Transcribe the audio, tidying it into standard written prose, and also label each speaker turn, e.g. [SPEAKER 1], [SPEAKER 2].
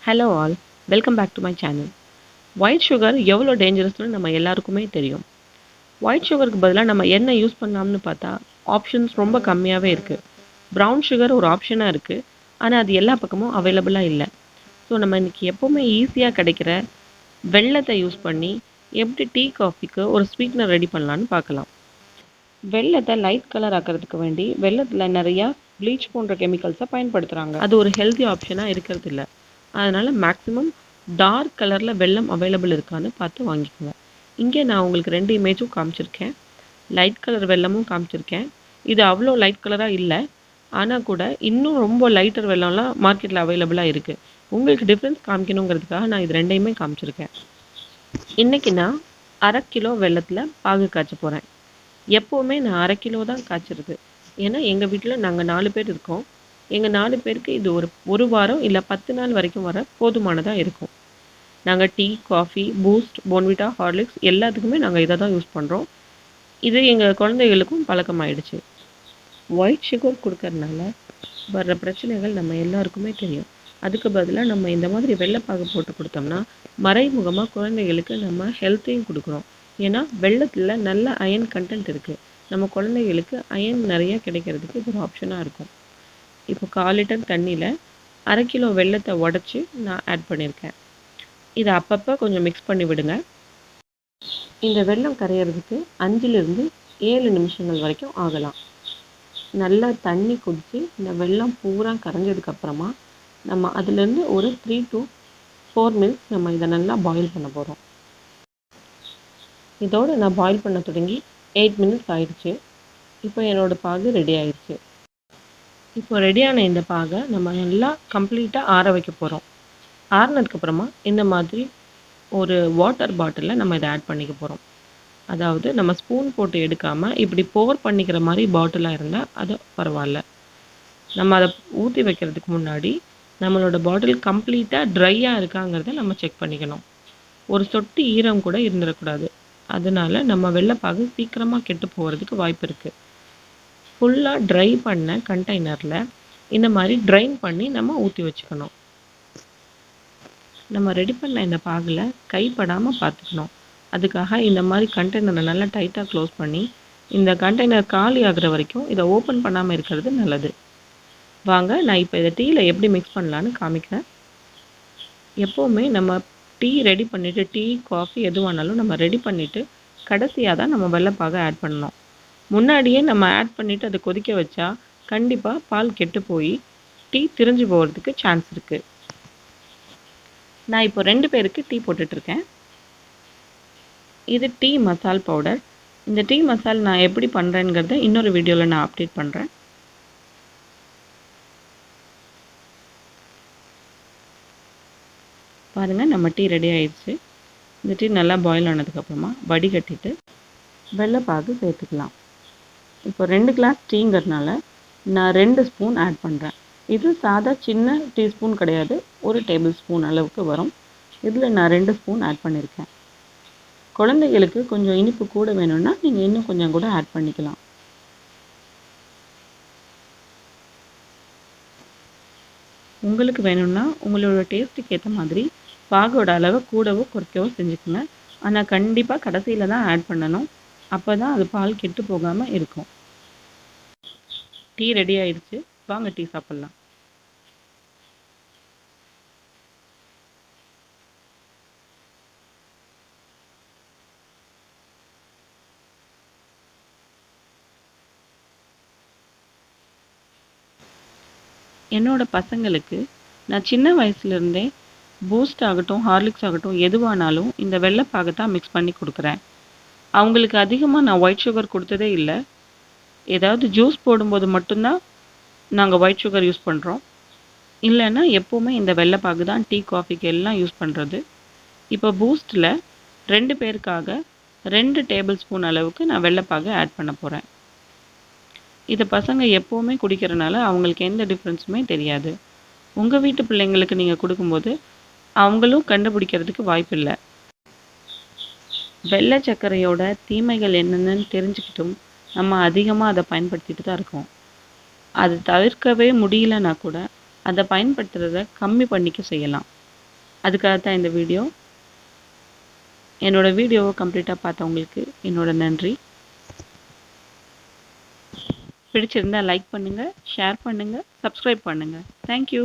[SPEAKER 1] Hello all, welcome back to my channel. White sugar எவ்வளோ டேஞ்சரஸ்னு நம்ம எல்லாருக்குமே தெரியும். ஒயிட் சுகருக்கு பதிலாக நம்ம என்ன யூஸ் பண்ணலாம்னு பார்த்தா ஆப்ஷன்ஸ் ரொம்ப கம்மியாகவே இருக்குது. ப்ரௌன் சுகர் ஒரு ஆப்ஷனாக இருக்குது, ஆனால் அது எல்லா பக்கமும் அவைலபிளாக இல்லை. ஸோ நம்ம இன்றைக்கி எப்போவுமே ஈஸியாக கிடைக்கிற வெல்லத்தை யூஸ் பண்ணி எப்படி டீ காஃபிக்கு ஒரு ஸ்வீட்னர் ரெடி பண்ணலான்னு பார்க்கலாம். வெல்லத்தை லைட் கலர் ஆக்கிறதுக்கு வேண்டி வெல்லத்தில் நிறையா ப்ளீச் போன்ற கெமிக்கல்ஸை பயன்படுத்துகிறாங்க. அது ஒரு ஹெல்த்தி ஆப்ஷனாக இருக்கிறது இல்லை. அதனால் மேக்ஸிமம் டார்க் கலரில் வெல்லம் அவைலபிள் இருக்கான்னு பார்த்து வாங்கிக்கோங்க. இங்கே நான் உங்களுக்கு 2 இமேஜும் காமிச்சிருக்கேன். லைட் கலர் வெல்லமும் காமிச்சிருக்கேன். இது அவ்வளோ லைட் கலராக இல்லை, ஆனால் கூட இன்னும் ரொம்ப லைட்டர் வெல்லம்லாம் மார்க்கெட்டில் அவைலபிளாக இருக்குது. உங்களுக்கு டிஃப்ரென்ஸ் காமிக்கணுங்கிறதுக்காக நான் இது 2யுமே காமிச்சிருக்கேன். இன்றைக்கி நான் 1/2 கிலோ வெல்லத்தில் பாகு காய்ச்ச போகிறேன். எப்போவுமே நான் 1/2 கிலோ தான் காய்ச்சிருது. ஏன்னா எங்கள் வீட்டில் நாங்கள் 4 பேர் இருக்கோம். எங்கள் 4 பேருக்கு இது ஒரு வாரம் இல்லை 10 நாள் வரைக்கும் வர போதுமானதாக இருக்கும். நாங்கள் tea, coffee, boost, Bournvita, Horlicks எல்லாத்துக்குமே நாங்கள் இதை தான் யூஸ் பண்ணுறோம். இது எங்கள் குழந்தைகளுக்கும் பழக்கமாயிடுச்சு. ஒயிட் சுகர் கொடுக்கறதுனால வர்ற பிரச்சனைகள் நம்ம எல்லாருக்குமே தெரியும். அதுக்கு பதிலாக நம்ம இந்த மாதிரி வெள்ளைப்பாகு போட்டு கொடுத்தோம்னா மறைமுகமாக குழந்தைகளுக்கு நம்ம ஹெல்த்தையும் கொடுக்குறோம். ஏன்னா வெள்ளத்தில் நல்ல அயன் கண்டென்ட் இருக்குது. நம்ம குழந்தைகளுக்கு அயன் நிறைய கிடைக்கிறதுக்கு இது ஒரு ஆப்ஷனாக இருக்கும். இப்போ 1/4 லிட்டர் தண்ணியில் 1/2 கிலோ வெல்லத்தை உடச்சி நான் ஆட் பண்ணியிருக்கேன். இதை அப்பப்போ கொஞ்சம் மிக்ஸ் பண்ணி விடுங்க. இந்த வெல்லம் கரையிறதுக்கு 5லிருந்து 7 நிமிஷங்கள் வரைக்கும் ஆகலாம். நல்லா தண்ணி குடித்து இந்த வெல்லம் பூரா கரைஞ்சதுக்கப்புறமா நம்ம அதுலேருந்து ஒரு 3 to 4 மினிட்ஸ் நம்ம இதை நல்லா பாயில் பண்ண போகிறோம். இதோடு நான் பாயில் பண்ண தொடங்கி 8 மினிட்ஸ் ஆயிடுச்சு. இப்போ என்னோடய பாகு ரெடி ஆயிடுச்சு. இப்போ ரெடியான இந்த பாகை நம்ம நல்லா கம்ப்ளீட்டாக ஆற வைக்க போகிறோம். ஆறினதுக்கப்புறமா இந்த மாதிரி ஒரு வாட்டர் பாட்டிலில் நம்ம இதை ஆட் பண்ணிக்க போகிறோம். அதாவது நம்ம ஸ்பூன் போட்டு எடுக்காமல் இப்படி போர் பண்ணிக்கிற மாதிரி பாட்டிலாக இருந்தால் அது பரவாயில்ல. நம்ம அதை ஊற்றி வைக்கிறதுக்கு முன்னாடி நம்மளோட பாட்டில் கம்ப்ளீட்டாக ட்ரையாக இருக்காங்கிறத நம்ம செக் பண்ணிக்கணும். ஒரு சொட்டு ஈரம் கூட இருந்துடக்கூடாது. அதனால நம்ம வெள்ளைப்பாகு சீக்கிரமாக கெட்டு போகிறதுக்கு வாய்ப்பு இருக்குது. ஃபுல்லாக ட்ரை பண்ண கண்டெய்னரில் இந்த மாதிரி ட்ரைன் பண்ணி நம்ம ஊற்றி வச்சுக்கணும். நம்ம ரெடி பண்ண இந்த பாகில் கைப்படாமல் பார்த்துக்கணும். அதுக்காக இந்த மாதிரி கண்டெய்னரை நல்லா டைட்டாக க்ளோஸ் பண்ணி இந்த கண்டெய்னர் காலி ஆகிற வரைக்கும் இதை ஓப்பன் பண்ணாமல் இருக்கிறது நல்லது. வாங்க நான் இப்போ இதை டீயில் எப்படி மிக்ஸ் பண்ணலான்னு காமிக்கிறேன். எப்போவுமே நம்ம டீ ரெடி பண்ணிவிட்டு டீ, காஃபி எதுவானாலும் நம்ம ரெடி பண்ணிவிட்டு கடைசியாக தான் நம்ம வெள்ளைப்பாகை ஆட் பண்ணணும். முன்னாடியே நம்ம ஆட் பண்ணிவிட்டு அதை கொதிக்க வச்சா கண்டிப்பாக பால் கெட்டு போய் டீ திரிஞ்சு போகிறதுக்கு சான்ஸ் இருக்குது. நான் இப்போ 2 பேருக்கு டீ போட்டுட்ருக்கேன். இது டீ மசால் பவுடர். இந்த டீ மசால் நான் எப்படி பண்ணுறேங்கிறத இன்னொரு வீடியோவில் நான் அப்டேட் பண்ணுறேன். பாருங்கள், நம்ம டீ ரெடி ஆயிடுச்சு. இந்த டீ நல்லா பாயில் ஆனதுக்கப்புறமா வடிகட்டிட்டு வெள்ளைப்பாகு சேர்த்துக்கலாம். இப்போ 2 கிளாஸ் டீங்கிறதுனால நான் 2 ஸ்பூன் ஆட் பண்ணுறேன். இது சாதா சின்ன டீஸ்பூன் கிடையாது, 1 டேபிள் ஸ்பூன் அளவுக்கு வரும். இதில் நான் 2 ஸ்பூன் ஆட் பண்ணியிருக்கேன். குழந்தைகளுக்கு கொஞ்சம் இனிப்பு கூட வேணும்னா நீங்கள் இன்னும் கொஞ்சம் கூட ஆட் பண்ணிக்கலாம். உங்களுக்கு வேணும்னா உங்களோட டேஸ்ட்டுக்கு ஏற்ற மாதிரி பாகோட அளவை கூடவோ குறைக்கவோ செஞ்சுக்கோங்க. ஆனால் கண்டிப்பாக கடைசியில் தான் ஆட் பண்ணணும். அப்போ தான் அது பால் கெட்டு போகாமல் இருக்கும். டீ ரெடி ஆயிடுச்சு. வாங்க டீ சாப்பிட்லாம். என்னோடய பசங்களுக்கு நான் சின்ன வயசுலேருந்தே பூஸ்ட் ஆகட்டும், ஹார்லிக்ஸ் ஆகட்டும், எதுவானாலும் இந்த வெள்ளைப்பாகை தான் மிக்ஸ் பண்ணி கொடுக்குறேன். அவங்களுக்கு அதிகமாக நான் ஒயிட் சுகர் கொடுத்ததே இல்லை. ஏதாவது ஜூஸ் போடும்போது மட்டும்தான் நாங்கள் ஒயிட் சுகர் யூஸ் பண்ணுறோம். இல்லைன்னா எப்போவுமே இந்த வெள்ளைப்பாகு தான் டீ, காஃபிக்கு எல்லாம் யூஸ் பண்ணுறது. இப்போ பூஸ்ட்டில் 2 பேருக்காக 2 டேபிள் ஸ்பூன் அளவுக்கு நான் வெள்ளைப்பாகு ஆட் பண்ண போகிறேன். இதை பசங்க எப்போவுமே குடிக்கிறனால அவங்களுக்கு எந்த டிஃப்ரென்ஸுமே தெரியாது. உங்கள் வீட்டு பிள்ளைங்களுக்கு நீங்கள் கொடுக்கும்போது அவங்களும் கண்டுபிடிக்கிறதுக்கு வாய்ப்பு இல்லை. வெள்ளை சர்க்கரையோட தீமைகள் என்னென்னு தெரிஞ்சுக்கிட்டும் நம்ம அதிகமாக அதை பயன்படுத்திட்டு தான் இருக்கோம். அது தவிர்க்கவே முடியலன்னா கூட அதை பயன்படுத்துகிறத கம்மி பண்ணிக்க செய்யலாம். அதுக்காக தான் இந்த வீடியோ. என்னோட வீடியோவை கம்ப்ளீட்டாக பார்த்தவங்களுக்கு என்னோட நன்றி. பிடிச்சிருந்தா லைக் பண்ணுங்கள், ஷேர் பண்ணுங்கள், சப்ஸ்கிரைப் பண்ணுங்கள். தேங்க்யூ.